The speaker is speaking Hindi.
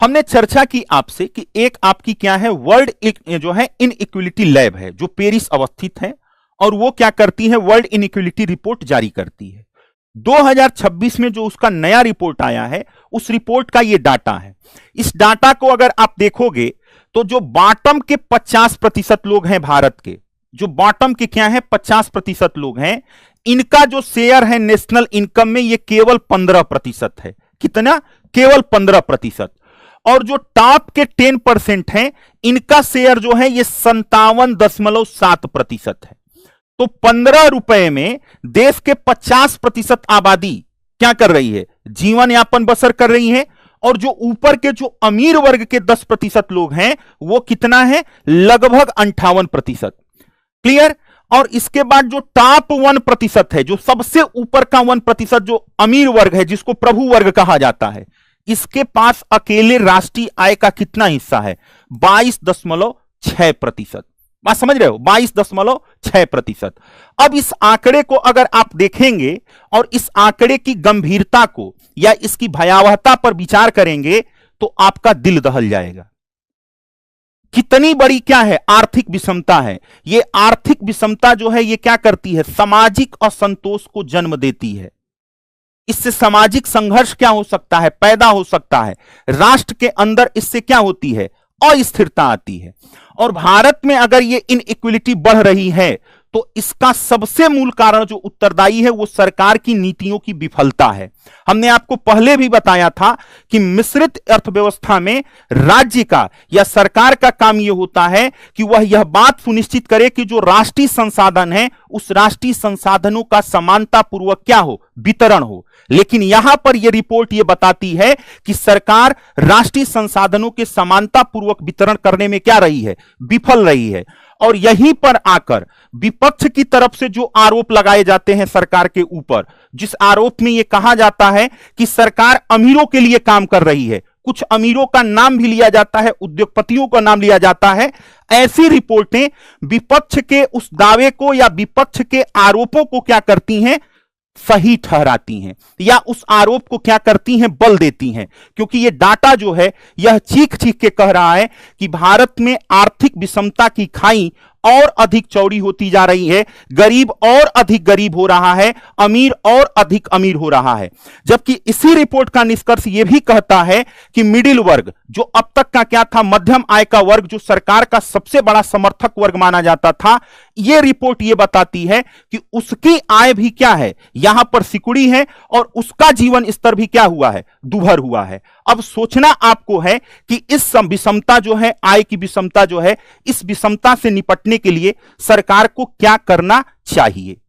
हमने चर्चा की आपसे कि एक आपकी क्या है, वर्ल्ड जो है इनइक्वलिटी लैब है जो पेरिस अवस्थित है, और वो क्या करती है, वर्ल्ड इनइक्वलिटी रिपोर्ट जारी करती है। 2026 में जो उसका नया रिपोर्ट आया है, उस रिपोर्ट का ये डाटा है। इस डाटा को अगर आप देखोगे तो जो बॉटम के 50% लोग हैं भारत के, जो बॉटम के क्या है 50% लोग हैं, इनका जो शेयर है नेशनल इनकम में ये केवल 15% है। कितना? केवल 15%। और जो टॉप के 10% हैं, इनका शेयर जो है ये 57.7% है। तो 15 रुपए में देश के 50% आबादी क्या कर रही है, जीवन यापन बसर कर रही है। और जो ऊपर के जो अमीर वर्ग के 10% लोग हैं, वो कितना है, लगभग 58%। क्लियर? और इसके बाद जो टॉप 1% है, जो सबसे ऊपर का 1%, जो अमीर वर्ग है, जिसको प्रभु वर्ग कहा जाता है, इसके पास अकेले राष्ट्रीय आय का कितना हिस्सा है, 22.6%। बात समझ रहे हो, 22.6%। अब इस आंकड़े को अगर आप देखेंगे और इस आंकड़े की गंभीरता को या इसकी भयावहता पर विचार करेंगे तो आपका दिल दहल जाएगा। कितनी बड़ी क्या है, आर्थिक विषमता है। ये आर्थिक विषमता जो है ये क्या करती है, सामाजिक असंतोष को जन्म देती है। इससे सामाजिक संघर्ष क्या हो सकता है, पैदा हो सकता है। राष्ट्र के अंदर इससे क्या होती है, अस्थिरता आती है। और भारत में अगर ये इनइक्वलिटी बढ़ रही है तो इसका सबसे मूल कारण जो उत्तरदायी है वो सरकार की नीतियों की विफलता है। हमने आपको पहले भी बताया था कि मिश्रित अर्थव्यवस्था में राज्य का या सरकार का काम यह होता है कि वह यह बात सुनिश्चित करे कि जो राष्ट्रीय संसाधन है उस राष्ट्रीय संसाधनों का समानता पूर्वक क्या हो, वितरण हो। लेकिन यहां पर यह रिपोर्ट यह बताती है कि सरकार राष्ट्रीय संसाधनों के समानता पूर्वक वितरण करने में क्या रही है, विफल रही है। और यहीं पर आकर विपक्ष की तरफ से जो आरोप लगाए जाते हैं सरकार के ऊपर, जिस आरोप में यह कहा जाता है कि सरकार अमीरों के लिए काम कर रही है, कुछ अमीरों का नाम भी लिया जाता है, उद्योगपतियों का नाम लिया जाता है, ऐसी रिपोर्टें विपक्ष के उस दावे को या विपक्ष के आरोपों को क्या करती हैं, सही ठहराती हैं, या उस आरोप को क्या करती हैं, बल देती हैं। क्योंकि यह डाटा जो है यह चीख चीख के कह रहा है कि भारत में आर्थिक विषमता की खाई और अधिक चौड़ी होती जा रही है, गरीब और अधिक गरीब हो रहा है, अमीर और अधिक अमीर हो रहा है। जबकि इसी रिपोर्ट का निष्कर्ष यह भी कहता है कि मिडिल वर्ग, जो अब तक का क्या था, मध्यम आय का वर्ग, जो सरकार का सबसे बड़ा समर्थक वर्ग माना जाता था, यह रिपोर्ट यह बताती है कि उसकी आय भी क्या है, यहां पर सिकुड़ी है और उसका जीवन स्तर भी क्या हुआ है, दुभर हुआ है। अब सोचना आपको है कि इस विषमता जो है, आय की विषमता जो है, इस विषमता से निपटने के लिए सरकार को क्या करना चाहिए।